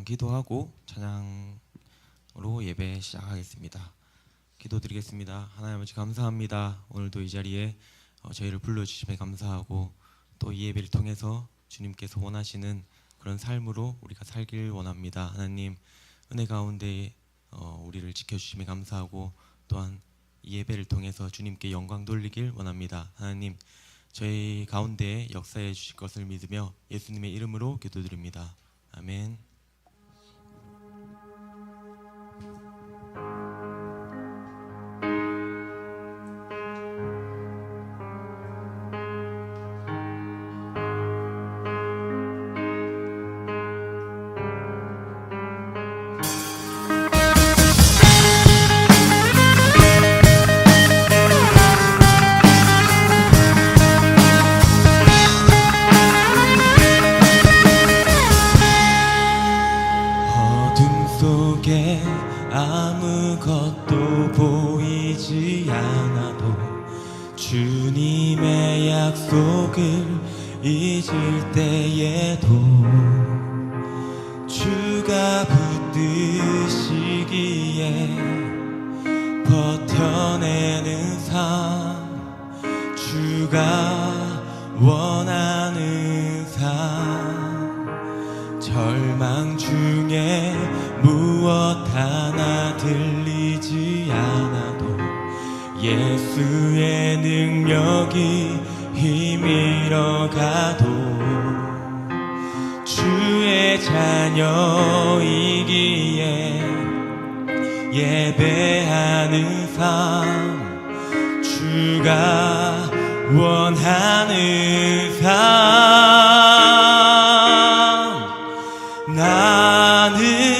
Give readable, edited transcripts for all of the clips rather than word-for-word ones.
기도하고 찬양으로 예배 시작하겠습니다. 기도드리겠습니다. 하나님 아버지 감사합니다. 오늘도 이 자리에 저희를 불러주심에 감사하고 또 이 예배를 통해서 주님께서 원하시는 그런 삶으로 우리가 살길 원합니다. 하나님 은혜 가운데 우리를 지켜주심에 감사하고 또한 이 예배를 통해서 주님께 영광 돌리길 원합니다. 하나님 저희 가운데 역사해 주실 것을 믿으며 예수님의 이름으로 기도드립니다. 아멘. 아무것도 보이지 않아도 주님의 약속을 잊을 때에도 주가 붙드시기에 버텨내는 삶, 주가 원하는 삶, 절망 중에 무엇 하나 들리지 않아도 예수의 능력이 힘이러 가도 주의 자녀이기에 예배하는 삶, 주가 원하는 삶, 나는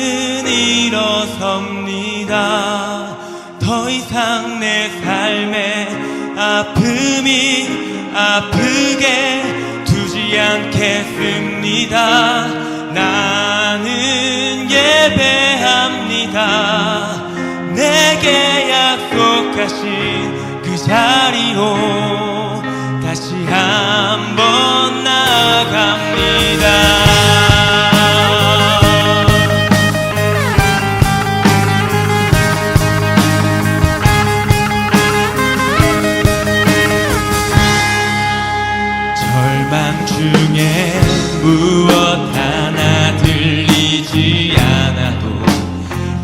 일어섭니다. 더 이상 내 삶의 아픔이 아프게 두지 않겠습니다. 나는 예배합니다. 내게 약속하신 그 자리로 다시 한번 나아갑니다. 중에 무엇 하나 들리지 않아도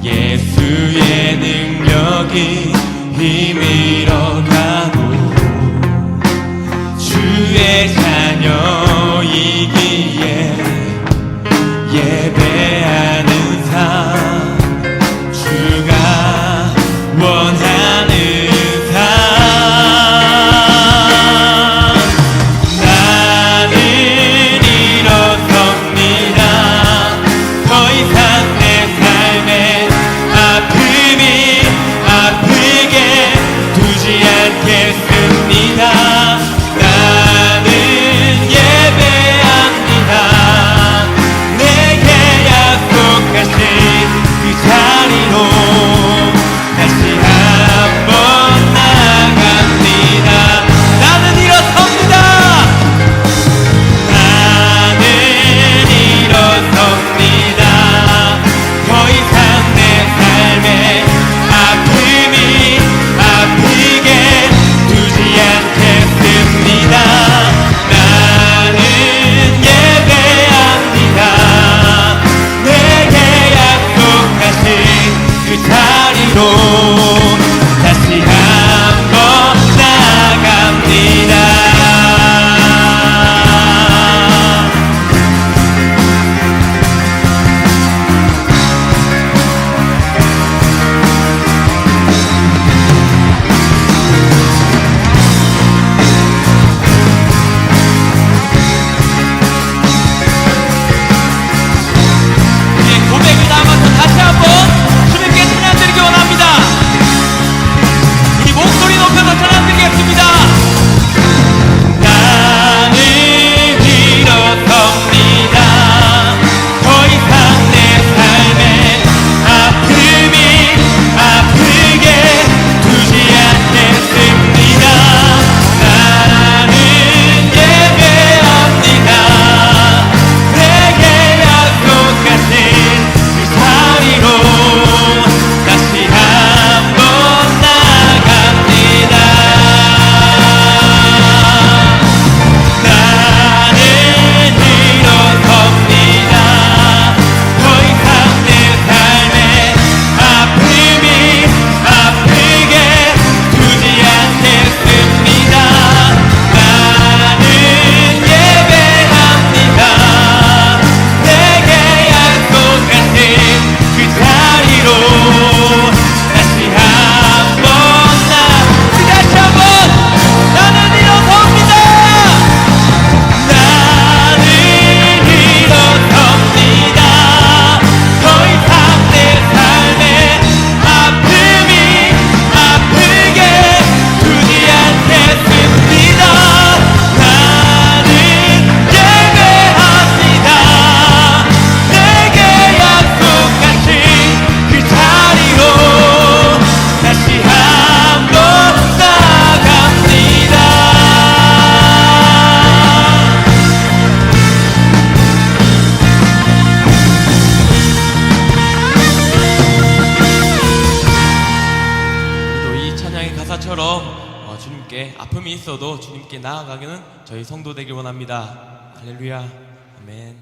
예수의 능력이 힘이러 가도 주의 자녀이기에 예배하는 삶, 주가 원하는 나는 예배합니다. 내게 있어도 주님께 나아가기는 저희 성도 되길 원합니다. 할렐루야. 아멘.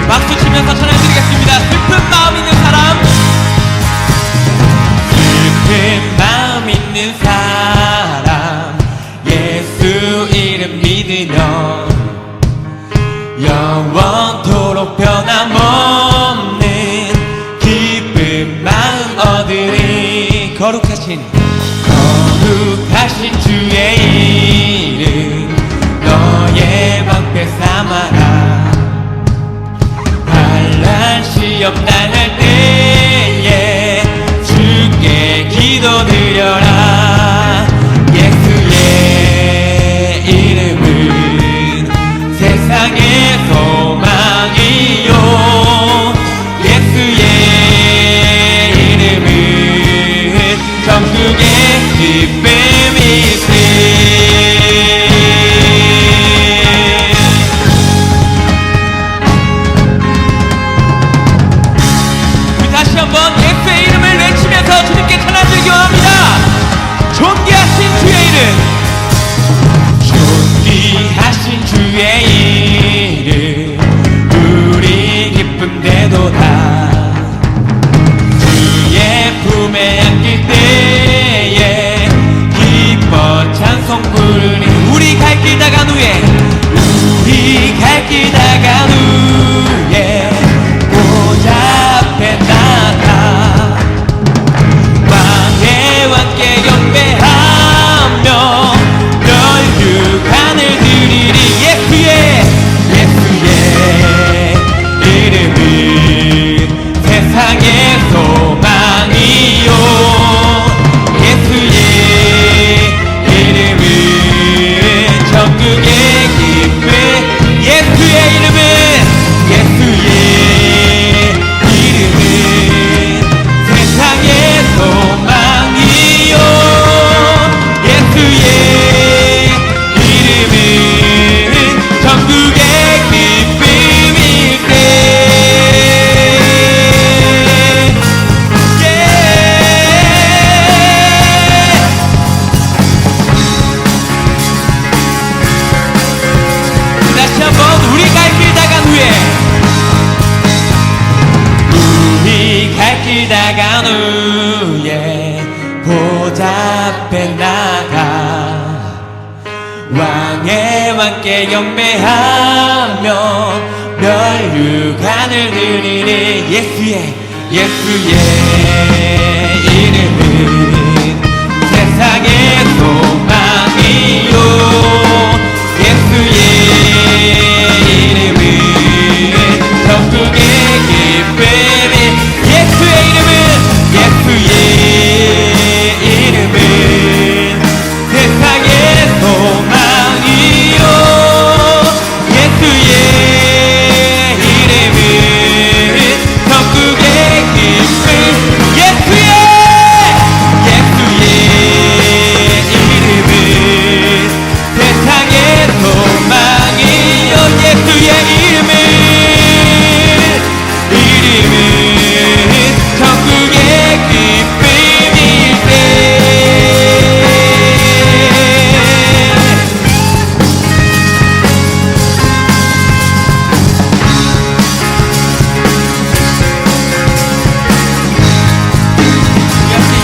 박수 치면서 찬양드리겠습니다. 슬픈 마음 있는 사람, 슬픈 마음 있는 사람, 예수 이름 믿으면 영원토록 변함없는 기쁜 마음 얻으리. 거룩하신 주의 이름 너의 방패 삼아라. 환난 시험 당할 때에 주께 기도드려라. 예수의 이름은 세상의 소망이요, 예수의 이름은 천국의 기쁨이세. 한번 예수의 이름을 외치면서 주님께 찬양드리기 원합니다. 존귀하신 주의 이름, 존귀하신 주의 이름 우리 기쁨되도다. 주의 품에 안길 때에 기뻐 찬송 부르니. 우리 갈 길 다간 후에, 우리 갈 길 다간 후에 보좌 앞에 나가 왕께 경배하며 멸류관을 드리리. 예수의 이름은 세상의 소망이요, 예수의 이름은 천국의 기쁨. 예수의 이름은 세상의 소망이요, 예수의 이름은 천국의 기쁨일세. 다시 한번 우리 갈 길 다간 후에, 우리 갈 길 다간 후에 보좌 앞에 나가 왕께 경배하며 멸류관을 드리리. 예수의 이름은 세상의 소망이요, 예수의 이름은 천국의 기쁨이. 예수의 이름은 세상의 소망이요, 예수의 이름은 천국의 기쁨. 예수의 이름은 세상의 소망이요, 예수의 이름은 천국의 기쁨일세.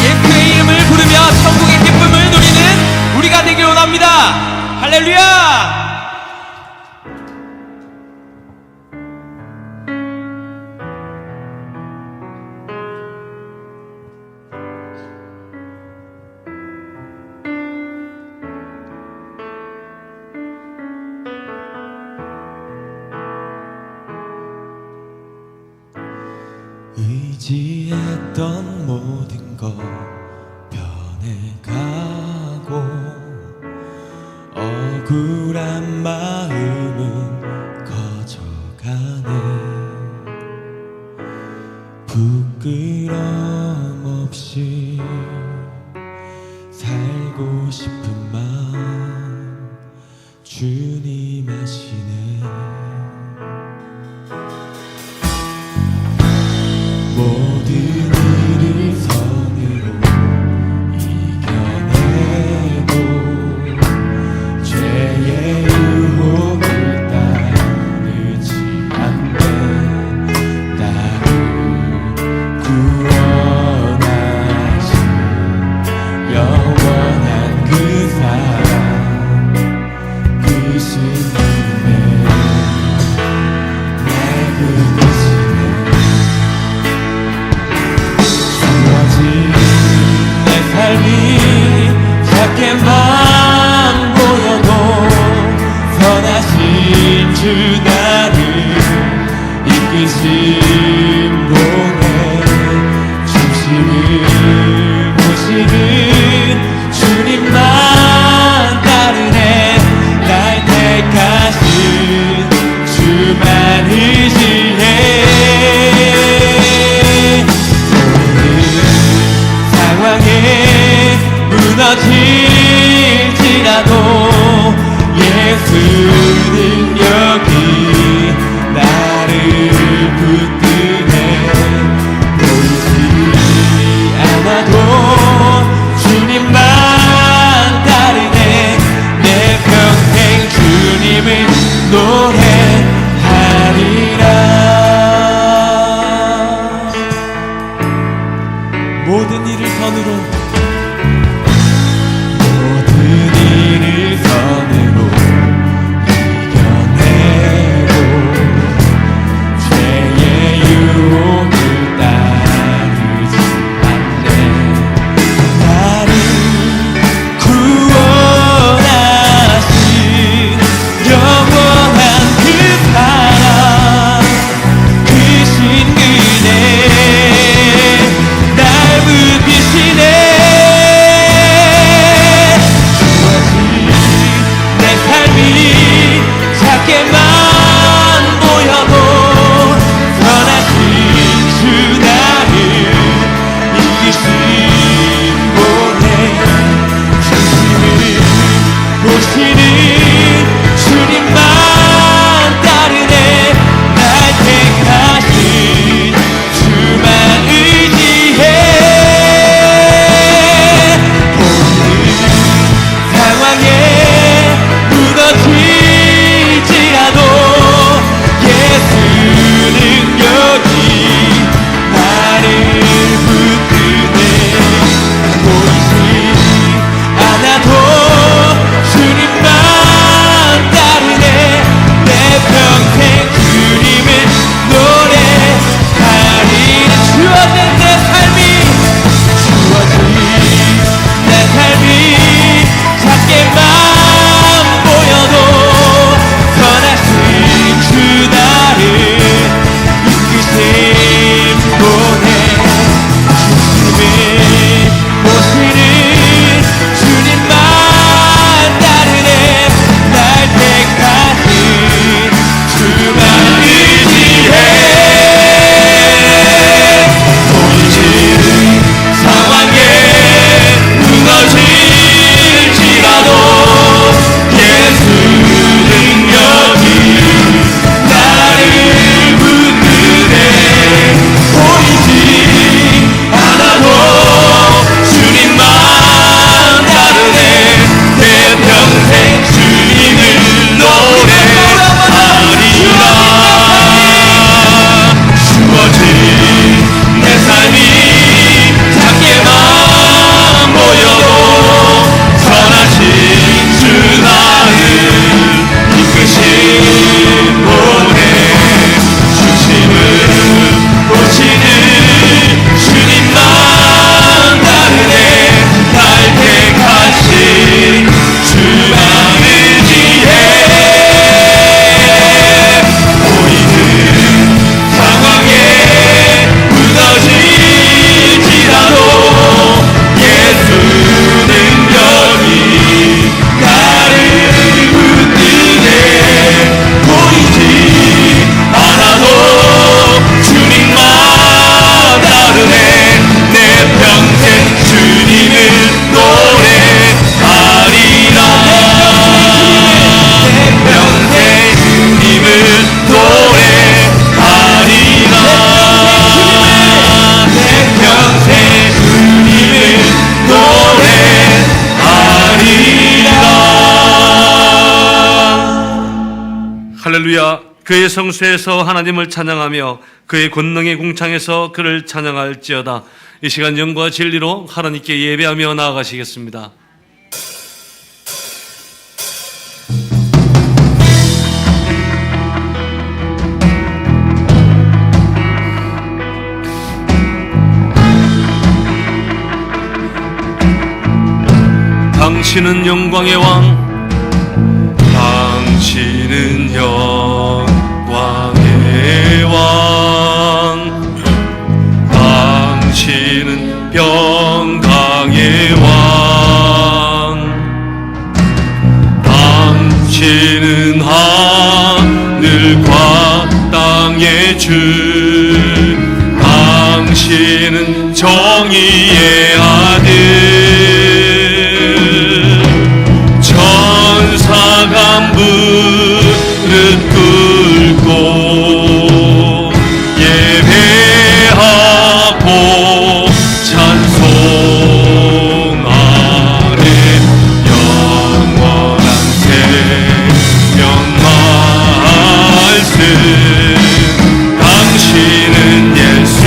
예수의 이름을 부르며 천국의 기쁨을 누리는 우리가 되길 원합니다. 할렐루야. 의지했던 모든 것 변해가고 억울한 마음은 커져가네. 부끄럼 없이 살고 싶은 마음 이끄심 보내 중심을 보시는 주님만 따르네. 날 택하신 주만 의지해. 모든 상황에 무너질지라도 예수 능력이 나를 붙드네. 보이지 않아도 주님만 따르네. 내 평생 주님을 노래하리라. 모든 일을 선으로 할렐루야. 그의 성소에서 하나님을 찬양하며 그의 권능의 궁창에서 그를 찬양할지어다. 이 시간 영과 진리로 하나님께 예배하며 나아가시겠습니다. 당신은 영광의 왕, 당신은 영광의 왕. 주 당신은 정의의 아들 천사가 무릎 꿇고 예배하고 찬송하는 영원한 생명 말씀 당신은 예수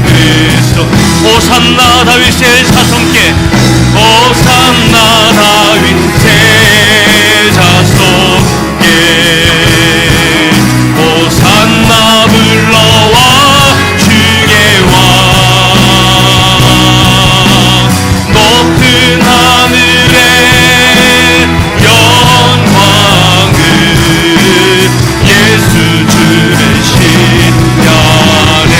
그리스도 호산나 다윗의 자손께 호산나 다윗의 자손께 호산나 불러와 주의 왕 높은 하늘에 영광을 예수 주의 시간에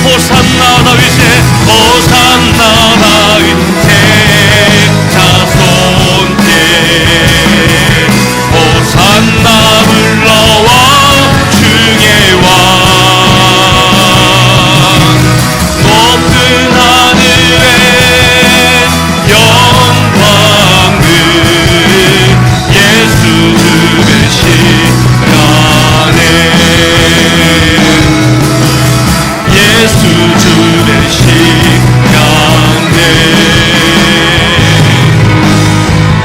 호산나 다윗의 호산나 다윗의 자손께 호산나 불러와 주의 왕 높은 하늘에 영광을 예수 주의 시간에 예수 주의 시간에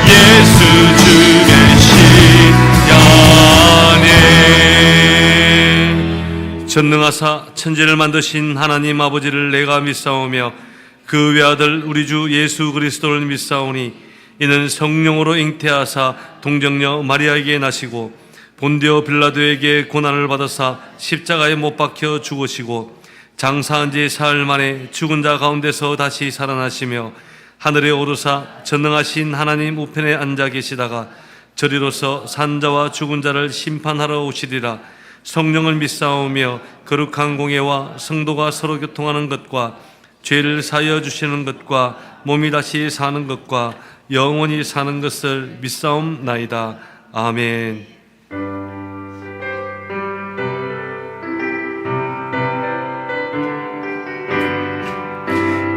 예수 주의 시간에 전능하사 천지를 만드신 하나님 아버지를 내가 믿사오며 그 외아들 우리 주 예수 그리스도를 믿사오니 이는 성령으로 잉태하사 동정녀 마리아에게 나시고 본디오 빌라도에게 고난을 받으사 십자가에 못 박혀 죽으시고 장사한 지 사흘 만에 죽은 자 가운데서 다시 살아나시며 하늘에 오르사 전능하신 하나님 우편에 앉아 계시다가 저리로서 산자와 죽은 자를 심판하러 오시리라. 성령을 믿사오며 거룩한 공예와 성도가 서로 교통하는 것과 죄를 사하여 주시는 것과 몸이 다시 사는 것과 영원히 사는 것을 믿사옵나이다. 아멘.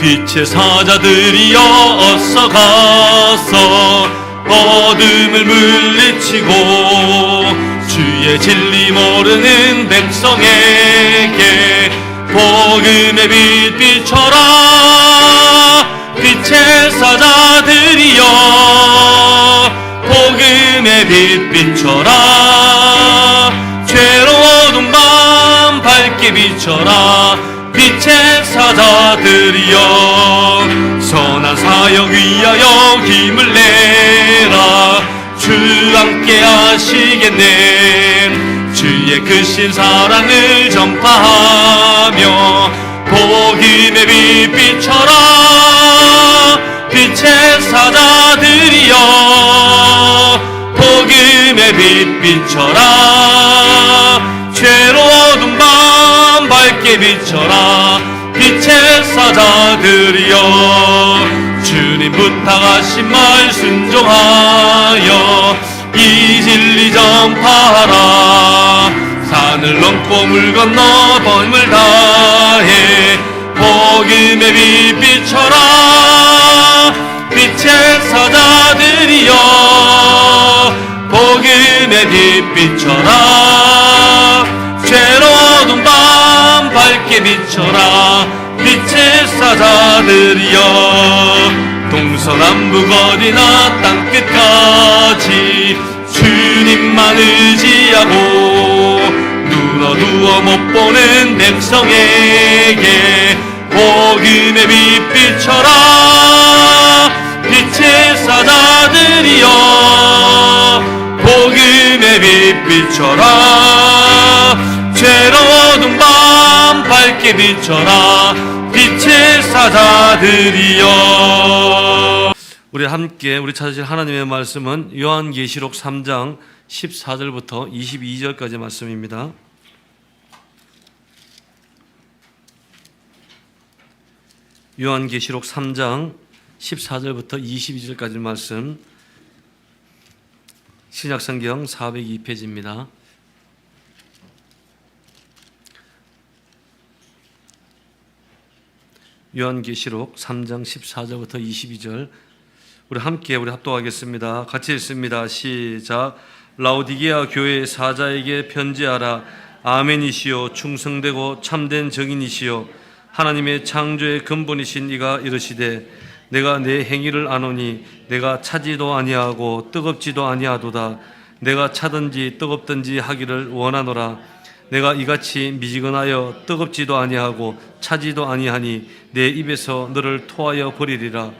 빛의 사자들이여 어서 가서 어둠을 물리치고 주의 진리 모르는 백성에게 복음의 빛 비춰라. 빛의 사자들이여 복음의 빛 비춰라. 괴로운 밤 밝게 비춰라. 빛의 사자들이여 선한 사역 위하여 힘을 내라. 주 함께 하시겠네. 주의 크신 사랑을 전파하며 복음의 빛 비춰라. 빛의 사자들이여 복음의 빛 비춰라. 괴로운 밤 밝게 비춰라. 빛의 사자들이여 주님 부탁하신 말 순종하여 이 진리 전파하라. 산을 넘고 물 건너 범을 다해 복음의 빛 비춰라. 빛의 사자들이여 복음의 빛 비춰라. 괴로운 밤 밝게 비춰라. 빛의 사자들이여 동서남북 어디나 땅끝까지 주님만 의지하고 눈어두어 못 보는 백성에게 복음의 빛 비춰라. 빛의 사자들이여 복음의 빛 비춰라. 괴로운 밤 밝게 비춰라. 빛의 사자들이여. 우리 함께 우리 찾으실 하나님의 말씀은 요한계시록 3장 14절부터 22절까지 말씀입니다. 요한계시록 3장 14절부터 22절까지 말씀, 신약성경 402페이지입니다. 요한계시록 3장 14절부터 22절 우리 함께 합독하겠습니다. 같이 읽습니다. 시작. 라오디게아 교회 사자에게 편지하라. 아멘이시요 충성되고 참된 증인이시요 하나님의 창조의 근본이신 이가 이르시되 내가 내 행위를 아노니 내가 차지도 아니하고 뜨겁지도 아니하도다. 내가 차든지 뜨겁든지 하기를 원하노라. 내가 이같이 미지근하여 뜨겁지도 아니하고 차지도 아니하니 내 입에서 너를 토하여 버리리라.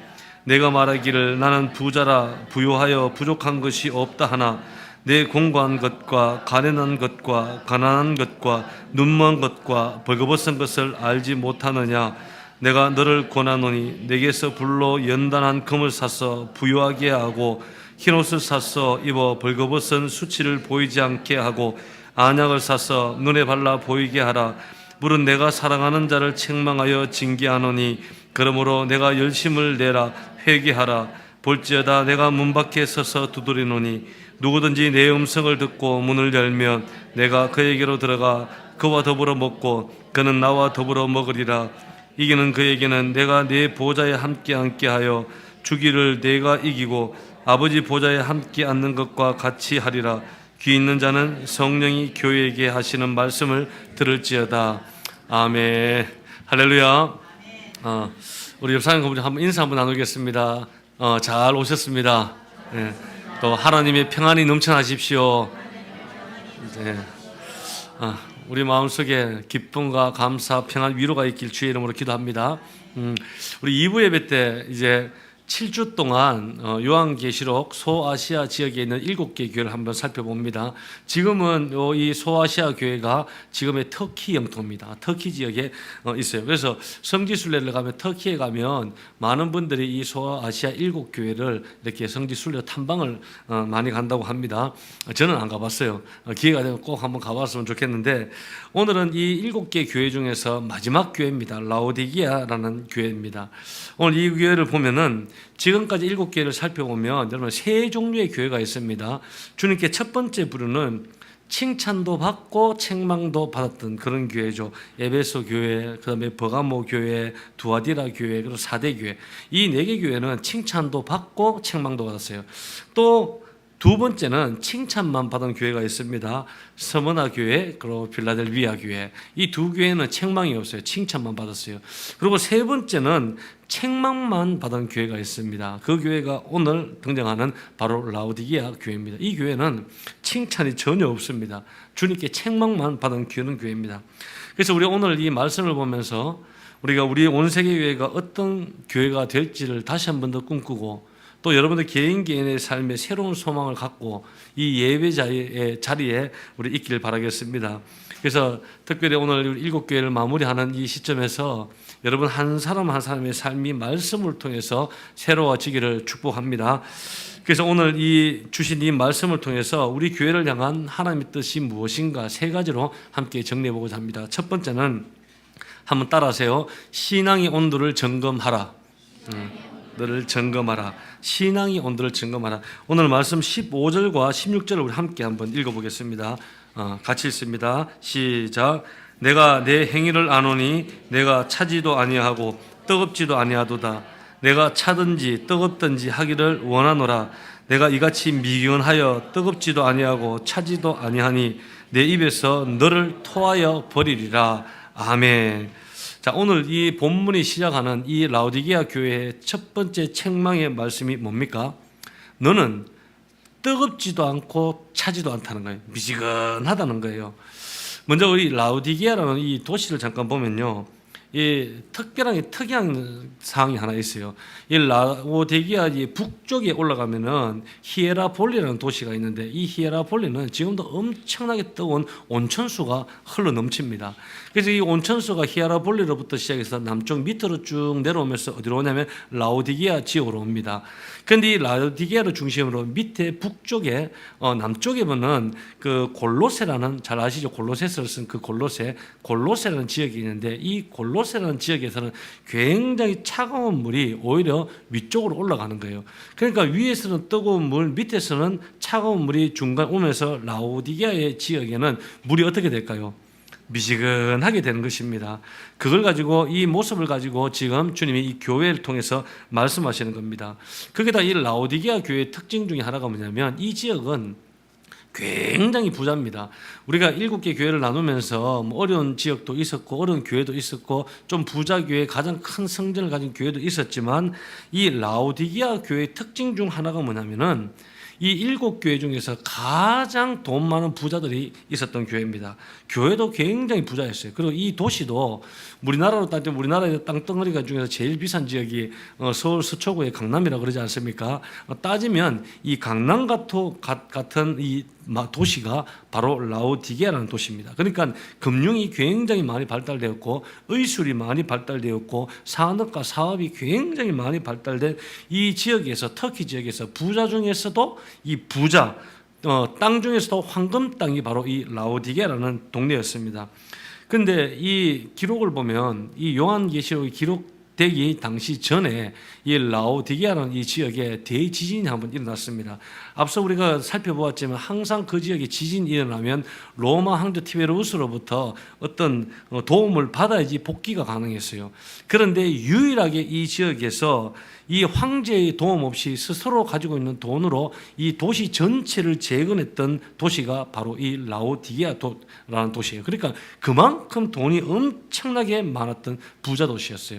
내가 말하기를 나는 부자라 부요하여 부족한 것이 없다 하나 내 공고한 것과 가련한 것과 가난한 것과 눈먼 것과 벌거벗은 것을 알지 못하느냐. 내가 너를 권하노니 내게서 불로 연단한 금을 사서 부요하게 하고 흰옷을 사서 입어 벌거벗은 수치를 보이지 않게 하고 안약을 사서 눈에 발라 보이게 하라. 물은 내가 사랑하는 자를 책망하여 징계하노니 그러므로 내가 열심을 내라. 회개하라. 볼지어다 내가 문 밖에 서서 두드리노니 누구든지 내 음성을 듣고 문을 열면 내가 그에게로 들어가 그와 더불어 먹고 그는 나와 더불어 먹으리라. 이기는 그에게는 내가 내 보좌에 함께 앉게 하여 주기를 내가 이기고 아버지 보좌에 함께 앉는 것과 같이 하리라. 귀 있는 자는 성령이 교회에게 하시는 말씀을 들을지어다. 아멘. 할렐루야. 우리 옆사람 한번 인사 한번 나누겠습니다. 잘 오셨습니다. 네. 또 하나님의 평안이 넘쳐나십시오. 네. 우리 마음속에 기쁨과 감사, 평안, 위로가 있길 주의 이름으로 기도합니다. 우리 2부 예배 때 이제 7주 동안 요한계시록 소아시아 지역에 있는 7개 교회를 한번 살펴봅니다. 지금은 이 소아시아 교회가 지금의 터키 영토입니다. 터키 지역에 있어요. 그래서 성지순례를 가면 터키에 가면 많은 분들이 이 소아시아 7교회를 이렇게 성지순례 탐방을 많이 간다고 합니다. 저는 안 가봤어요. 기회가 되면 꼭 한번 가봤으면 좋겠는데 오늘은 이 7개 교회 중에서 마지막 교회입니다. 라오디게아라는 교회입니다. 오늘 이 교회를 보면은 지금까지 7개를 살펴보면 여러분 세 종류의 교회가 있습니다. 주님께 첫 번째 부르는 칭찬도 받고 책망도 받았던 그런 교회죠. 에베소 교회, 그다음에 버가모 교회, 두아디라 교회, 그리고 사대 교회. 이 4개 교회는 칭찬도 받고 책망도 받았어요. 또 두 번째는 칭찬만 받은 교회가 있습니다. 서머나 교회, 그리고 필라델비아 교회. 이 두 교회는 책망이 없어요. 칭찬만 받았어요. 그리고 세 번째는 책망만 받은 교회가 있습니다. 그 교회가 오늘 등장하는 바로 라오디게아 교회입니다. 이 교회는 칭찬이 전혀 없습니다. 주님께 책망만 받은 교회입니다. 그래서 우리 오늘 이 말씀을 보면서 우리가 우리 온 세계 교회가 어떤 교회가 될지를 다시 한 번 더 꿈꾸고 또 여러분들 개인의 삶에 새로운 소망을 갖고 이 예배 자리에 우리 있길 바라겠습니다. 그래서 특별히 오늘 7교회를 마무리하는 이 시점에서 여러분 한 사람 한 사람의 삶이 말씀을 통해서 새로워지기를 축복합니다. 그래서 오늘 이 주신 이 말씀을 통해서 우리 교회를 향한 하나님의 뜻이 무엇인가 3가지로 함께 정리해보고자 합니다. 첫 번째는 한번 따라하세요. 신앙의 온도를 점검하라. 너를 점검하라. 신앙의 온도를 점검하라. 오늘 말씀 15절과 16절을 우리 함께 한번 읽어보겠습니다. 같이 읽습니다. 시작. 내가 내 행위를 아노니 내가 차지도 아니하고 뜨겁지도 아니하도다. 내가 차든지 뜨겁든지 하기를 원하노라. 내가 이같이 미견하여 뜨겁지도 아니하고 차지도 아니하니 내 입에서 너를 토하여 버리리라. 아멘. 자, 오늘 이 본문이 시작하는 이 라오디게아 교회의 첫 번째 책망의 말씀이 뭡니까? 너는 뜨겁지도 않고 차지도 않다는 거예요. 미지근하다는 거예요. 먼저 우리 라오디게아라는 이 도시를 잠깐 보면요. 이 특이한 사항이 하나 있어요. 이 라오디게아 북쪽에 올라가면은 히에라폴리라는 도시가 있는데 이 히에라폴리는 지금도 엄청나게 뜨거운 온천수가 흘러 넘칩니다. 그래서 이 온천수가 히에라폴리로부터 시작해서 남쪽 밑으로 쭉 내려오면서 어디로 오냐면 라오디게아 지역으로 옵니다. 그런데 이 라오디게아를 중심으로 밑에 북쪽에 남쪽에 보면 그 골로세라는 잘 아시죠? 골로새서를 쓴 그 골로세라는 지역이 있는데 이 골로세라는 지역에서는 굉장히 차가운 물이 오히려 위쪽으로 올라가는 거예요. 그러니까 위에서는 뜨거운 물, 밑에서는 차가운 물이 중간 오면서 라오디게아의 지역에는 물이 어떻게 될까요? 미지근하게 되는 것입니다. 그걸 가지고 이 모습을 가지고 지금 주님이 이 교회를 통해서 말씀하시는 겁니다. 거기다 이 라오디게아 교회의 특징 중에 하나가 뭐냐면 이 지역은 굉장히 부자입니다. 우리가 7개 교회를 나누면서 뭐 어려운 지역도 있었고 어려운 교회도 있었고 좀 부자 교회, 가장 큰 성전을 가진 교회도 있었지만 이 라오디게아 교회의 특징 중 하나가 뭐냐면은 이 7교회 중에서 가장 돈 많은 부자들이 있었던 교회입니다. 교회도 굉장히 부자였어요. 그리고 이 도시도 우리나라로 따지면 우리나라의 땅덩어리가 중에서 제일 비싼 지역이 서울 서초구의 강남이라고 그러지 않습니까? 따지면 이 강남 같은 이 도시가 바로 라오디게아라는 도시입니다. 그러니까 금융이 굉장히 많이 발달되었고 의술이 많이 발달되었고 산업과 사업이 굉장히 많이 발달된 이 지역에서 터키 지역에서 부자 중에서도 이 부자 땅 중에서도 황금 땅이 바로 이 라오디게아라는 동네였습니다. 그런데 이 기록을 보면 이 요한계시록이 기록되기 당시 전에 이 라오디게아라는 이 지역에 대지진이 한번 일어났습니다. 앞서 우리가 살펴보았지만 항상 그 지역에 지진이 일어나면 로마 황제 티베리우스로부터 어떤 도움을 받아야지 복귀가 가능했어요. 그런데 유일하게 이 지역에서 이 황제의 도움 없이 스스로 가지고 있는 돈으로 이 도시 전체를 재건했던 도시가 바로 이 라오디게아라는 도시예요. 그러니까 그만큼 돈이 엄청나게 많았던 부자 도시였어요.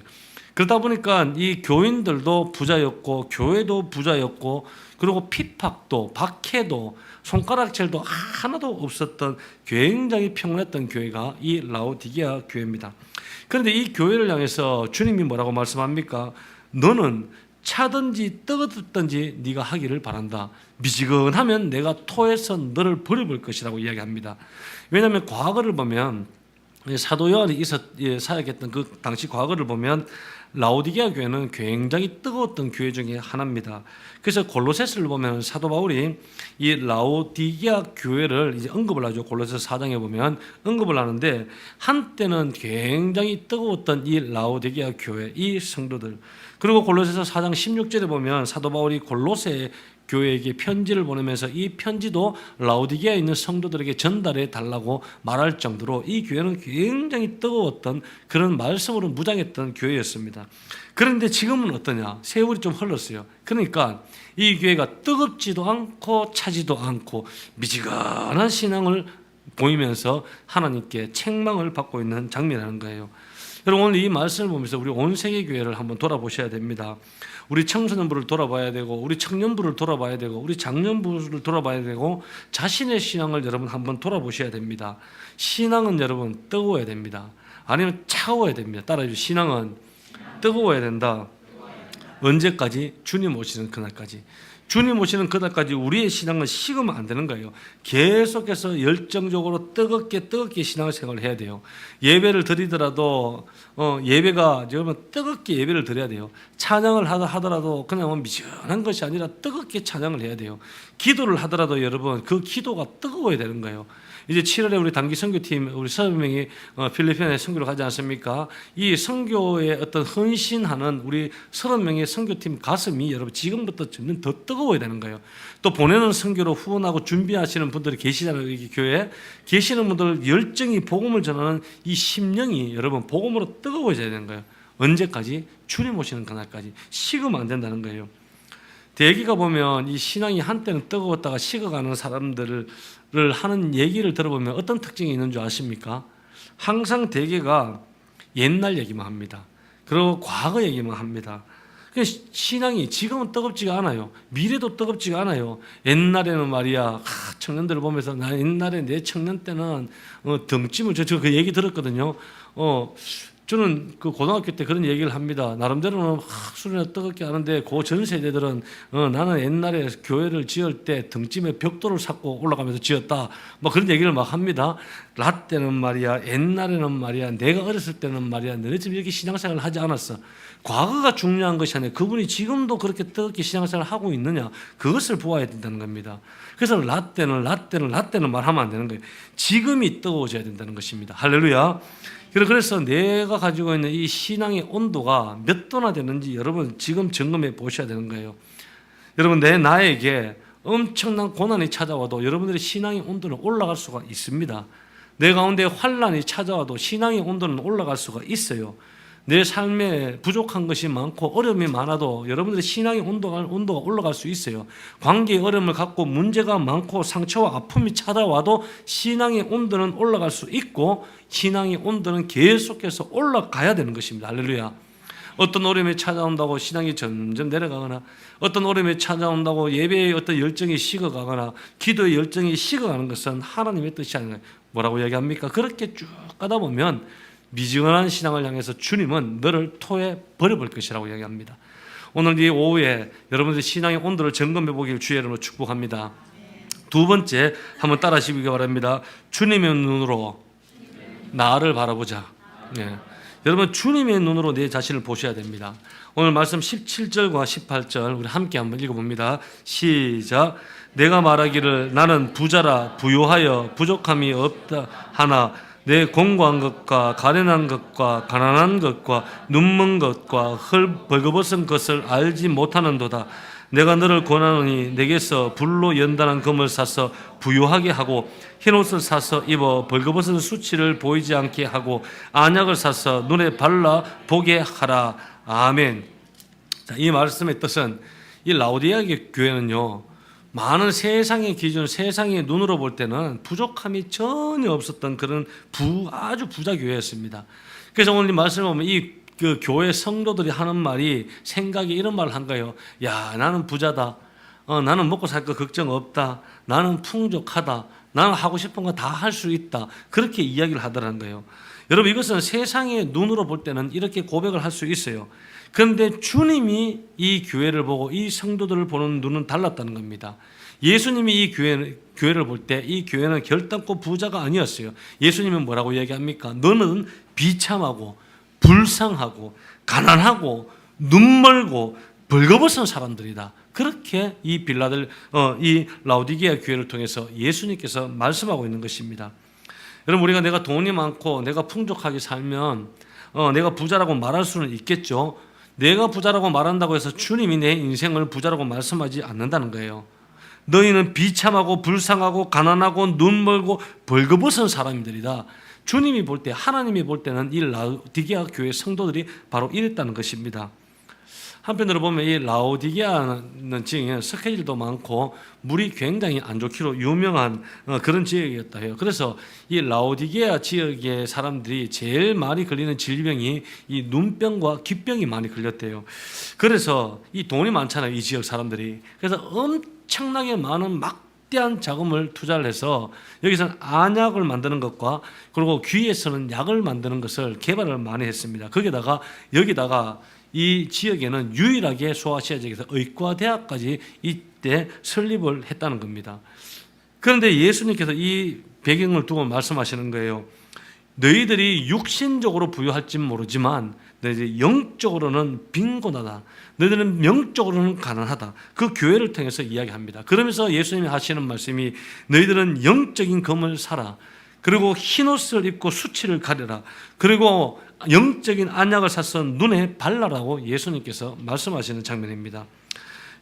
그러다 보니까 이 교인들도 부자였고 교회도 부자였고 그리고 피팍도 박해도 손가락질도 하나도 없었던 굉장히 평온했던 교회가 이 라오디게아 교회입니다. 그런데 이 교회를 향해서 주님이 뭐라고 말씀합니까? 너는 차든지 뜨겁든지 네가 하기를 바란다. 미지근하면 내가 토해서 너를 버려볼 것이라고 이야기합니다. 왜냐하면 과거를 보면 사도 요한이 사역했던 그 당시 과거를 보면 라오디게아 교회는 굉장히 뜨거웠던 교회 중에 하나입니다. 그래서 골로새서를 보면 사도 바울이 이 라오디게아 교회를 이제 언급을 하죠. 골로새서 4장에 보면 언급을 하는데 한때는 굉장히 뜨거웠던 이 라오디게아 교회, 이 성도들. 그리고 골로새서 4장 16절에 보면 사도 바울이 골로새 교회에게 편지를 보내면서 이 편지도 라오디게아에 있는 성도들에게 전달해 달라고 말할 정도로 이 교회는 굉장히 뜨거웠던 그런 말씀으로 무장했던 교회였습니다. 그런데 지금은 어떠냐? 세월이 좀 흘렀어요. 그러니까 이 교회가 뜨겁지도 않고 차지도 않고 미지근한 신앙을 보이면서 하나님께 책망을 받고 있는 장면이라는 거예요. 여러분 오늘 이 말씀을 보면서 우리 온 세계 교회를 한번 돌아보셔야 됩니다. 우리 청소년부를 돌아봐야 되고 우리 청년부를 돌아봐야 되고 우리 장년부를 돌아봐야 되고 자신의 신앙을 여러분 한번 돌아보셔야 됩니다. 신앙은 여러분 뜨거워야 됩니다. 아니면 차가워야 됩니다. 따라해주세요. 신앙은 뜨거워야 된다. 언제까지? 주님 오시는 그날까지. 주님 오시는 그날까지 우리의 신앙은 식으면 안 되는 거예요. 계속해서 열정적으로 뜨겁게 신앙생활을 해야 돼요. 예배를 드리더라도 예배가 여러분 뜨겁게 예배를 드려야 돼요. 찬양을 하더라도 그냥 미지근한 것이 아니라 뜨겁게 찬양을 해야 돼요. 기도를 하더라도 여러분 그 기도가 뜨거워야 되는 거예요. 이제 7월에 우리 단기 선교팀 우리 30명이 필리핀에 선교를 가지 않습니까? 이 선교에 어떤 헌신하는 우리 30명의 선교팀 가슴이 여러분 지금부터 점점 더 뜨거워야 되는 거예요. 또 보내는 선교로 후원하고 준비하시는 분들이 계시잖아요. 여기 교회에 계시는 분들 열정이 복음을 전하는 이 심령이 여러분 복음으로 뜨거워져야 되는 거예요. 언제까지? 주님 오시는 그날까지. 식으면 안 된다는 거예요. 대기가 보면 이 신앙이 한때는 뜨거웠다가 식어가는 사람들을 하는 얘기를 들어보면 어떤 특징이 있는 줄 아십니까? 항상 대개가 옛날 얘기만 합니다. 그리고 과거 얘기만 합니다. 신앙이 지금은 뜨겁지가 않아요. 미래도 뜨겁지가 않아요. 옛날에는 말이야 청년들을 보면서 나 옛날에 내 청년 때는 덩찜을 저 그 얘기 들었거든요. 저는 그 고등학교 때 그런 얘기를 합니다. 나름대로는 술이나 뜨겁게 하는데 그 전 세대들은 나는 옛날에 교회를 지을 때 등짐에 벽돌을 쌓고 올라가면서 지었다. 뭐 그런 얘기를 막 합니다. 라떼는 말이야, 옛날에는 말이야, 내가 어렸을 때는 말이야, 너네 집 이렇게 신앙생활을 하지 않았어. 과거가 중요한 것이 아니라 그분이 지금도 그렇게 뜨겁게 신앙생활을 하고 있느냐 그것을 보아야 된다는 겁니다. 그래서 라떼는 말하면 안 되는 거예요. 지금이 뜨거워져야 된다는 것입니다. 할렐루야. 그래서 내가 가지고 있는 이 신앙의 온도가 몇 도나 되는지 여러분 지금 점검해 보셔야 되는 거예요. 여러분 나에게 엄청난 고난이 찾아와도 여러분들의 신앙의 온도는 올라갈 수가 있습니다. 내 가운데 환란이 찾아와도 신앙의 온도는 올라갈 수가 있어요. 내 삶에 부족한 것이 많고 어려움이 많아도 여러분들의 신앙의 온도가 올라갈 수 있어요. 관계의 어려움을 갖고 문제가 많고 상처와 아픔이 찾아와도 신앙의 온도는 올라갈 수 있고 신앙의 온도는 계속해서 올라가야 되는 것입니다. 할렐루야. 어떤 어려움이 찾아온다고 신앙이 점점 내려가거나 어떤 어려움이 찾아온다고 예배의 어떤 열정이 식어가거나 기도의 열정이 식어가는 것은 하나님의 뜻이 아니라 뭐라고 이야기합니까? 그렇게 쭉 가다 보면 미지근한 신앙을 향해서 주님은 너를 토해 버려볼 것이라고 이야기합니다. 오늘 이 오후에 여러분들의 신앙의 온도를 점검해 보길 주의 이름으로 축복합니다. 두 번째 한번 따라 하시기 바랍니다. 주님의 눈으로 나를 바라보자. 네. 여러분 주님의 눈으로 내 자신을 보셔야 됩니다. 오늘 말씀 17절과 18절 우리 함께 한번 읽어봅니다. 시작. 내가 말하기를 나는 부자라 부요하여 부족함이 없다 하나 내 공고한 것과 가련한 것과 가난한 것과 눈먼 것과 벌거벗은 것을 알지 못하는도다. 내가 너를 권하노니 내게서 불로 연단한 금을 사서 부유하게 하고 흰옷을 사서 입어 벌거벗은 수치를 보이지 않게 하고 안약을 사서 눈에 발라 보게 하라. 아멘. 자, 이 말씀의 뜻은 이 라오디게아 교회는요, 많은 세상의 기준, 세상의 눈으로 볼 때는 부족함이 전혀 없었던 그런 아주 부자 교회였습니다. 그래서 오늘 이 말씀을 보면 그 교회 성도들이 하는 말이 생각이 이런 말을 한 거예요. 야, 나는 부자다. 나는 먹고 살 거 걱정 없다. 나는 풍족하다. 나는 하고 싶은 거 다 할 수 있다. 그렇게 이야기를 하더라는 거예요. 여러분 이것은 세상의 눈으로 볼 때는 이렇게 고백을 할 수 있어요. 그런데 주님이 이 교회를 보고 이 성도들을 보는 눈은 달랐다는 겁니다. 예수님이 이 교회를 볼 때 이 교회는 결단코 부자가 아니었어요. 예수님은 뭐라고 이야기합니까? 너는 비참하고 불쌍하고 가난하고 눈멀고 벌거벗은 사람들이다. 그렇게 이 이 라오디게아 교회를 통해서 예수님께서 말씀하고 있는 것입니다. 여러분 우리가 내가 돈이 많고 내가 풍족하게 살면 내가 부자라고 말할 수는 있겠죠. 내가 부자라고 말한다고 해서 주님이 내 인생을 부자라고 말씀하지 않는다는 거예요. 너희는 비참하고 불쌍하고 가난하고 눈멀고 벌거벗은 사람들이다. 주님이 볼 때, 하나님이 볼 때는 이 라오디게아 교회 성도들이 바로 이랬다는 것입니다. 한편으로 보면 이 라오디게아는 지금 스케줄도 많고 물이 굉장히 안 좋기로 유명한 그런 지역이었다 해요. 그래서 이 라오디게아 지역의 사람들이 제일 많이 걸리는 질병이 이 눈병과 기병이 많이 걸렸대요. 그래서 이 돈이 많잖아요, 이 지역 사람들이. 그래서 엄청나게 많은 막대한 자금을 투자를 해서 여기서는 안약을 만드는 것과 그리고 귀에서는 약을 만드는 것을 개발을 많이 했습니다. 여기다가 이 지역에는 유일하게 소아시아 지역에서 의과대학까지 이때 설립을 했다는 겁니다. 그런데 예수님께서 이 배경을 두고 말씀하시는 거예요. 너희들이 육신적으로 부유할지는 모르지만 너희들이 영적으로는 빈곤하다. 너희들은 영적으로는 가난하다. 그 교회를 통해서 이야기합니다. 그러면서 예수님이 하시는 말씀이 너희들은 영적인 금을 사라. 그리고 흰옷을 입고 수치를 가려라. 그리고 영적인 안약을 사서 눈에 발라라고 예수님께서 말씀하시는 장면입니다.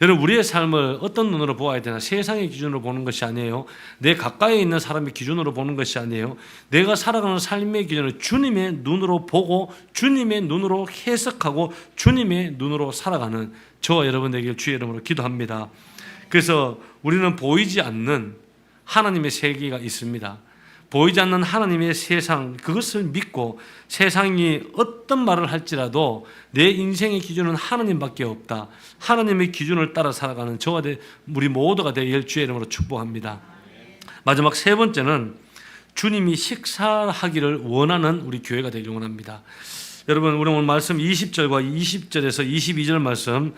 여러분 우리의 삶을 어떤 눈으로 보아야 되나? 세상의 기준으로 보는 것이 아니에요. 내 가까이에 있는 사람의 기준으로 보는 것이 아니에요. 내가 살아가는 삶의 기준을 주님의 눈으로 보고 주님의 눈으로 해석하고 주님의 눈으로 살아가는 저와 여러분 되길 주의 이름으로 기도합니다. 그래서 우리는 보이지 않는 하나님의 세계가 있습니다. 보이지 않는 하나님의 세상, 그것을 믿고 세상이 어떤 말을 할지라도 내 인생의 기준은 하나님밖에 없다. 하나님의 기준을 따라 살아가는 우리 모두가 되길 주의 이름으로 축복합니다. 마지막 세 번째는 주님이 식사하기를 원하는 우리 교회가 되길 원합니다. 여러분 우리 오늘 말씀 20절과 20절에서 22절 말씀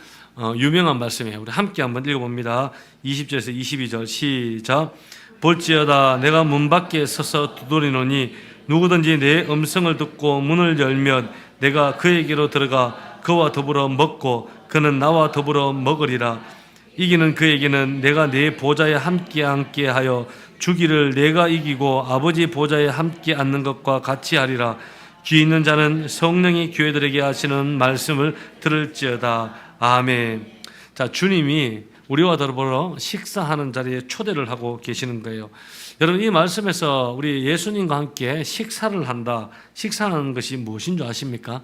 유명한 말씀이에요. 우리 함께 한번 읽어봅니다. 20절에서 22절 시작. 볼지어다 내가 문 밖에 서서 두드리노니 누구든지 내 음성을 듣고 문을 열면 내가 그에게로 들어가 그와 더불어 먹고 그는 나와 더불어 먹으리라. 이기는 그에게는 내가 내 보좌에 함께 앉게 하여 주기를 내가 이기고 아버지 보좌에 함께 앉는 것과 같이 하리라. 귀 있는 자는 성령이 교회들에게 하시는 말씀을 들을지어다. 아멘. 자, 주님이 우리와 더불어 식사하는 자리에 초대를 하고 계시는 거예요. 여러분, 이 말씀에서 우리 예수님과 함께 식사를 한다. 식사하는 것이 무엇인 줄 아십니까?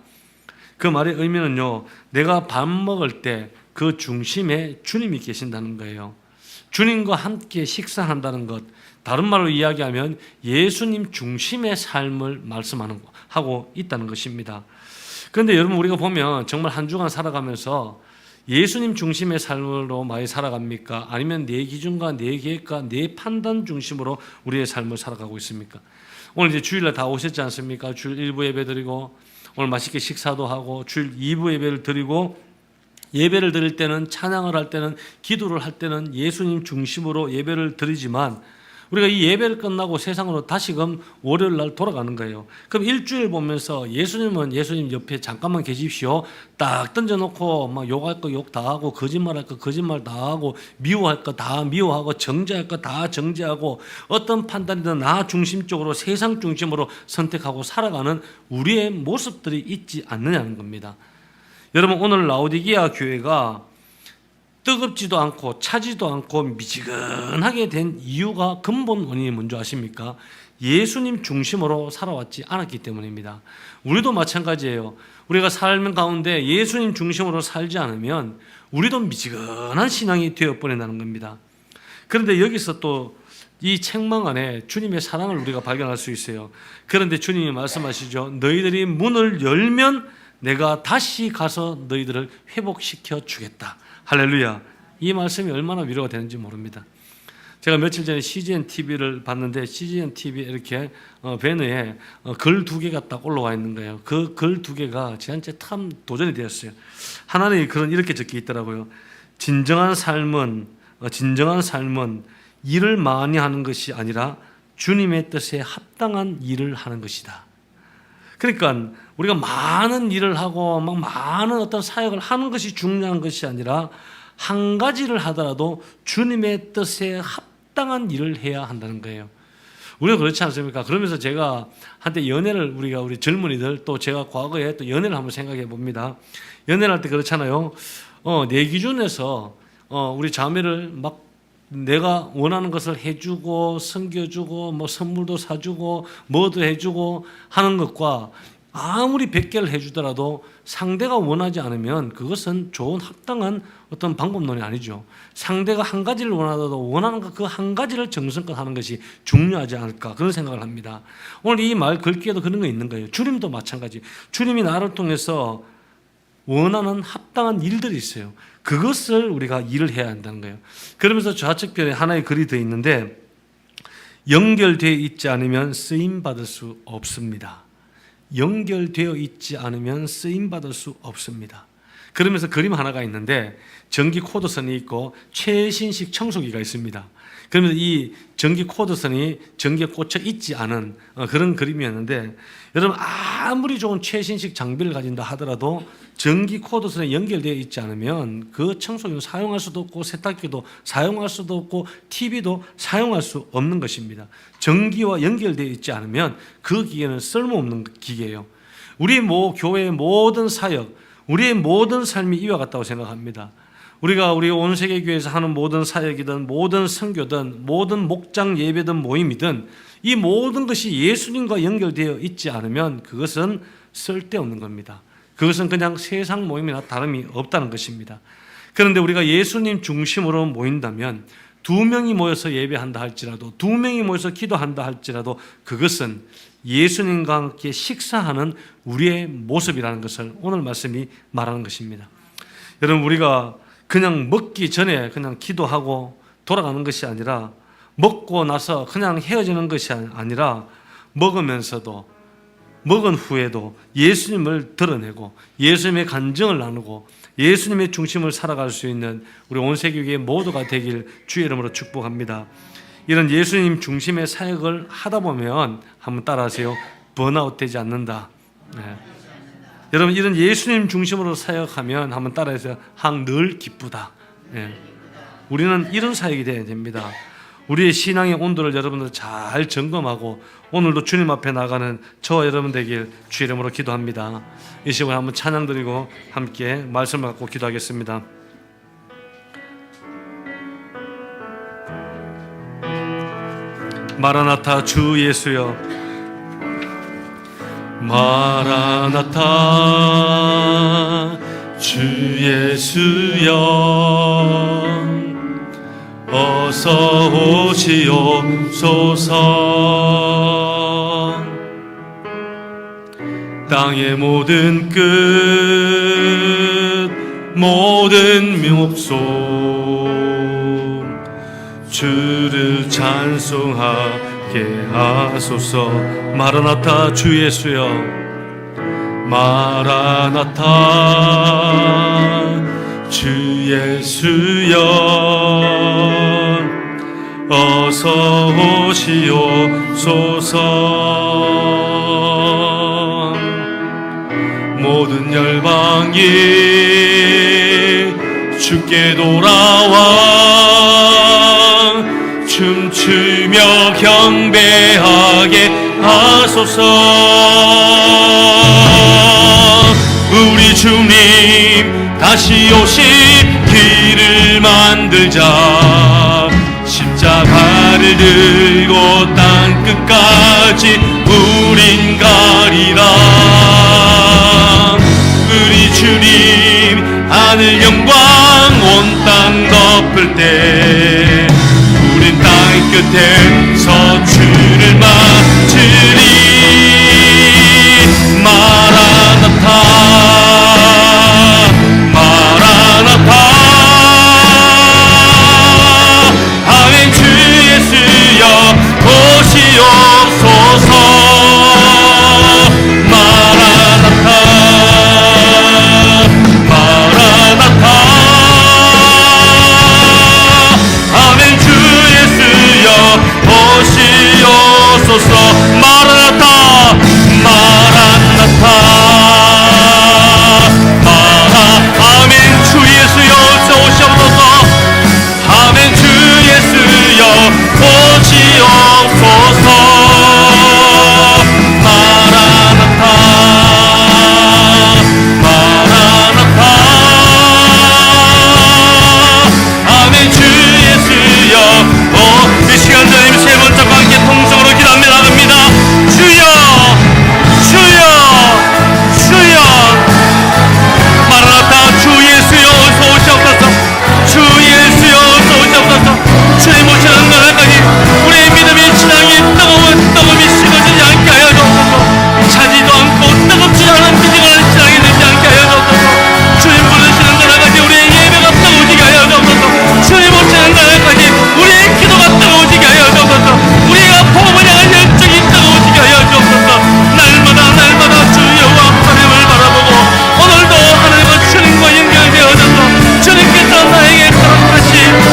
그 말의 의미는요, 내가 밥 먹을 때 그 중심에 주님이 계신다는 거예요. 주님과 함께 식사한다는 것, 다른 말로 이야기하면 예수님 중심의 삶을 하고 있다는 것입니다. 그런데 여러분, 우리가 보면 정말 한 주간 살아가면서 예수님 중심의 삶으로 많이 살아갑니까? 아니면 내 기준과 내 계획과 내 판단 중심으로 우리의 삶을 살아가고 있습니까? 오늘 이제 주일날 다 오셨지 않습니까? 주일 1부 예배 드리고 오늘 맛있게 식사도 하고 주일 2부 예배를 드리고, 예배를 드릴 때는, 찬양을 할 때는, 기도를 할 때는 예수님 중심으로 예배를 드리지만, 우리가 이 예배를 끝나고 세상으로 다시금 월요일 날 돌아가는 거예요. 그럼 일주일 보면서 예수님은 예수님 옆에 잠깐만 계십시오 딱 던져놓고 막 욕할 거 욕 다 하고, 거짓말할 거 거짓말 다 하고, 미워할 거 다 미워하고, 정죄할 거 다 정죄하고, 어떤 판단이든 나 중심적으로, 세상 중심으로 선택하고 살아가는 우리의 모습들이 있지 않느냐는 겁니다. 여러분, 오늘 라오디게아 교회가 뜨겁지도 않고 차지도 않고 미지근하게 된 이유가, 근본 원인이 뭔지 아십니까? 예수님 중심으로 살아왔지 않았기 때문입니다. 우리도 마찬가지예요. 우리가 삶 가운데 예수님 중심으로 살지 않으면 우리도 미지근한 신앙이 되어버린다는 겁니다. 그런데 여기서 또 이 책망 안에 주님의 사랑을 우리가 발견할 수 있어요. 그런데 주님이 말씀하시죠. 너희들이 문을 열면 내가 다시 가서 너희들을 회복시켜 주겠다. 할렐루야. 이 말씀이 얼마나 위로가 되는지 모릅니다. 제가 며칠 전에 CGN TV를 봤는데, CGN TV에 이렇게 배너에 글 2개가 딱 올라와 있는 거예요. 그 글 2개가 저한테 참 도전이 되었어요. 하나님의 글은 이렇게 적혀 있더라고요. 진정한 삶은 일을 많이 하는 것이 아니라 주님의 뜻에 합당한 일을 하는 것이다. 그러니까 우리가 많은 일을 하고 막 많은 어떤 사역을 하는 것이 중요한 것이 아니라, 한 가지를 하더라도 주님의 뜻에 합당한 일을 해야 한다는 거예요. 우리가 그렇지 않습니까? 그러면서 제가 한때 우리 젊은이들, 또 제가 과거에 또 연애를 한번 생각해 봅니다. 연애를 할 때 그렇잖아요. 내 기준에서 우리 자매를 막 내가 원하는 것을 해주고 섬겨주고 뭐 선물도 사주고 뭐도 해주고 하는 것과, 아무리 100개를 해주더라도 상대가 원하지 않으면 그것은 좋은 합당한 어떤 방법론이 아니죠. 상대가 한 가지를 원하더라도 원하는 그 한 가지를 정성껏 하는 것이 중요하지 않을까, 그런 생각을 합니다. 오늘 이 말 글귀에도 그런 거 있는 거예요. 주님도 마찬가지. 주님이 나를 통해서 원하는 합당한 일들이 있어요. 그것을 우리가 일을 해야 한다는 거예요. 그러면서 좌측편에 하나의 글이 더 있는데, 연결되어 있지 않으면 쓰임받을 수 없습니다. 연결되어 있지 않으면 쓰임받을 수 없습니다. 그러면서 그림 하나가 있는데, 전기 코드선이 있고 최신식 청소기가 있습니다. 그러면서 이 전기 코드선이 전기에 꽂혀 있지 않은 그런 그림이었는데, 여러분, 아무리 좋은 최신식 장비를 가진다 하더라도 전기 코드선에 연결되어 있지 않으면 그 청소기는 사용할 수도 없고, 세탁기도 사용할 수도 없고, TV도 사용할 수 없는 것입니다. 전기와 연결되어 있지 않으면 그 기계는 쓸모없는 기계예요. 우리 교회의 모든 사역, 우리의 모든 삶이 이와 같다고 생각합니다. 우리가 우리 온 세계 교회에서 하는 모든 사역이든 모든 선교든 모든 목장 예배든 모임이든, 이 모든 것이 예수님과 연결되어 있지 않으면 그것은 쓸데없는 겁니다. 그것은 그냥 세상 모임이나 다름이 없다는 것입니다. 그런데 우리가 예수님 중심으로 모인다면, 2명이 모여서 예배한다 할지라도, 2명이 모여서 기도한다 할지라도, 그것은 예수님과 함께 식사하는 우리의 모습이라는 것을 오늘 말씀이 말하는 것입니다. 여러분, 우리가 그냥 먹기 전에 그냥 기도하고 돌아가는 것이 아니라, 먹고 나서 그냥 헤어지는 것이 아니라, 먹으면서도 먹은 후에도 예수님을 드러내고 예수님의 간증을 나누고 예수님의 중심을 살아갈 수 있는 우리 온 세계교회 모두가 되길 주의 이름으로 축복합니다. 이런 예수님 중심의 사역을 하다 보면, 한번 따라하세요. 번아웃 되지 않는다. 네. 여러분, 이런 예수님 중심으로 사역하면, 한번 따라해서, 늘 기쁘다. 네. 우리는 이런 사역이 되어야 됩니다. 우리의 신앙의 온도를 여러분들 잘 점검하고 오늘도 주님 앞에 나가는 저와 여러분 되길 주의 이름으로 기도합니다. 이 시간에 한번 찬양 드리고 함께 말씀을 갖고 기도하겠습니다. 마라나타 주 예수여, 마라나타 주 예수여, 어서 오시옵소서. 땅의 모든 끝, 모든 목소리 주를 찬송하게 하소서. 마라나타 주 예수여, 마라나타 주 예수여, 어서 오시옵소서. 모든 열방이 주께 돌아와 춤추며 경배하게 하소서. 우리 주님 다시 오실 길을 만들자. 십자가를 들고 땅 끝까지 우린 가리라. 우리 주님 하늘 영광 온 땅 덮을 때 우린 땅 끝에서 주를 맞으리. 마라나타 마라나타. 아멘. 주 예수여 오시옵소서. 마라나타 마라나타. 아멘. 주 예수여 오시옵소서. 마라나타 마라나타 아멘. 주 예수여 오시옵소서. 아멘. 주 예수여 오시옵소서. 마라나타 마라나타. 아멘. 주 예수여 이 시간 주님 세 번째 함께 통성으로 기도하며 나갑니다. 주여 주여 주여. 마라나타 주 예수여 어서 오시옵소서. 주 예수여 어서 오시옵소서. 주님 오시는 날까지 우리의 믿음의 신앙이 뜨거움이 식어지지 않게 하여 주옵소서. 차지도 않고 뜨겁지 않은 믿음을 신앙이 되지 않게 하여 주옵소서. 주님 부르시는 날까지 우리의 예배가 뜨거워지게 하여 주옵소서. 주님 오시는 날까지 우리의 기도가 뜨거워지게 하여 주옵소서. 우리가 복음을 향한 열정이 뜨거워지게 하여 주옵소서. 날마다 주여와 하나님을 바라보고 오늘도 하나님은 주님과 연결되어져서 주님께서 나에게 허락하신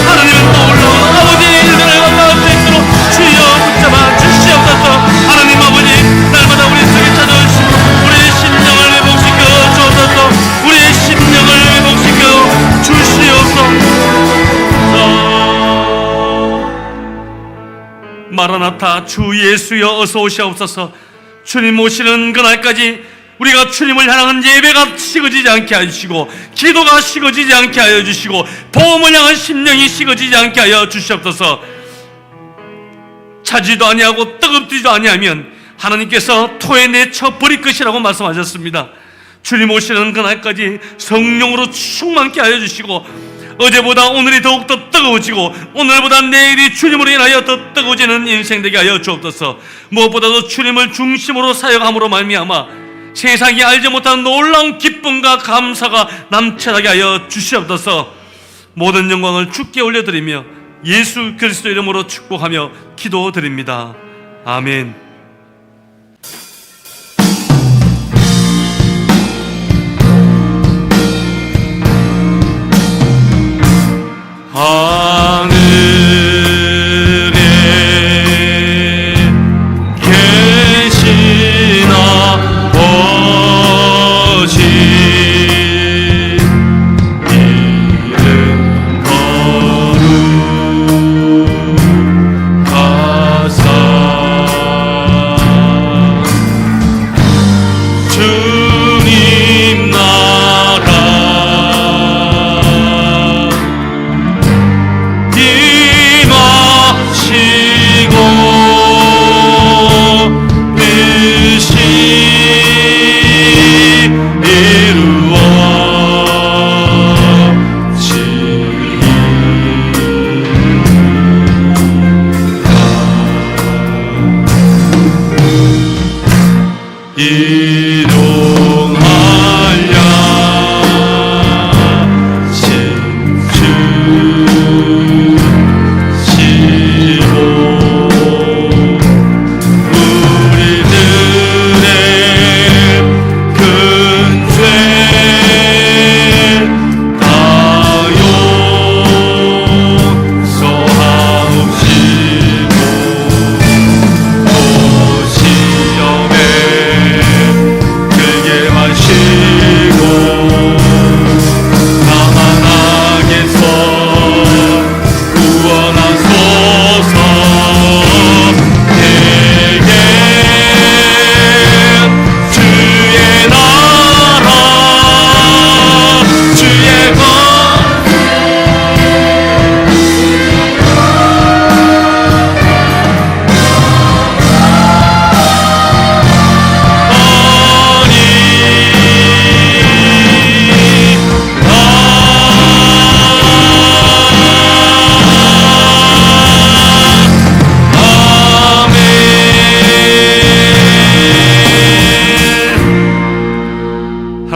하나님을 떠올려 아버지의 일들을 나올 수 있도록 주여 붙잡아 주시옵소서. 하나님 아버지 날마다 우리 속에 찾아오시고 우리의 심령을 회복시켜 주옵소서. 우리의 심령을 회복시켜 주시옵소서. 마라나타 주 예수여 어서 오시옵소서. 주님 오시는 그날까지 우리가 주님을 향한 예배가 식어지지 않게 하시고 기도가 식어지지 않게 하여 주시고 복음을 향한 심령이 식어지지 않게 하여 주시옵소서. 차지도 아니하고 뜨겁지도 아니하면 하나님께서 토에 내쳐 버릴 것이라고 말씀하셨습니다. 주님 오시는 그날까지 성령으로 충만케 하여 주시고 어제보다 오늘이 더욱더 뜨거워지고 오늘보다 내일이 주님으로 인하여 더 뜨거워지는 인생 되게 하여 주옵소서. 무엇보다도 주님을 중심으로 사역함으로 말미암아 세상이 알지 못한 놀라운 기쁨과 감사가 넘쳐나게 하여 주시옵소서. 모든 영광을 주께 올려드리며 예수 그리스도 이름으로 축복하며 기도드립니다. 아멘. 하늘에 계신 아버지 이름 거룩하사 주님 나라 임하시고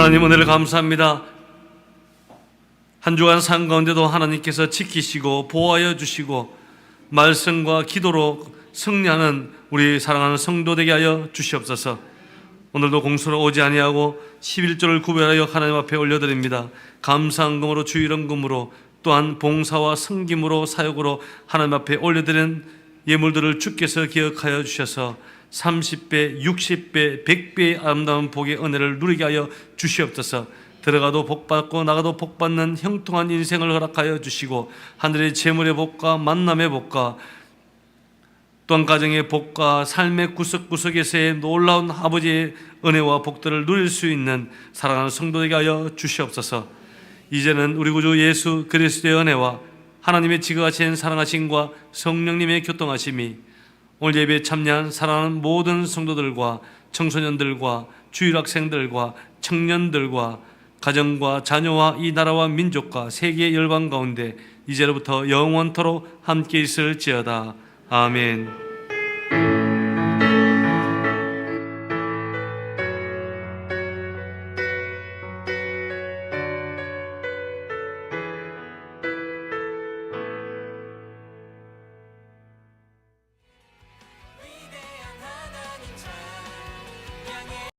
하나님 은혜를 감사합니다. 한 주간 삶 가운데도 하나님께서 지키시고 보호하여 주시고 말씀과 기도로 승리하는 우리 사랑하는 성도 되게 하여 주시옵소서. 오늘도 공수로 오지 아니하고 11조를 구별하여 하나님 앞에 올려드립니다. 감사한금으로 주일헌금으로 또한 봉사와 섬김으로 사역으로 하나님 앞에 올려드린 예물들을 주께서 기억하여 주셔서 30배, 60배, 100배의 아름다운 복의 은혜를 누리게 하여 주시옵소서. 들어가도 복받고 나가도 복받는 형통한 인생을 허락하여 주시고 하늘의 재물의 복과 만남의 복과 또한 가정의 복과 삶의 구석구석에서의 놀라운 아버지의 은혜와 복들을 누릴 수 있는 사랑하는 성도되게 하여 주시옵소서. 이제는 우리 구주 예수 그리스도의 은혜와 하나님의 지극하신 사랑하심과 성령님의 교통하심이 오늘 예배에 참여한 사랑하는 모든 성도들과 청소년들과 주일학생들과 청년들과 가정과 자녀와 이 나라와 민족과 세계 열방 가운데 이제로부터 영원토록 함께 있을지어다. 아멘.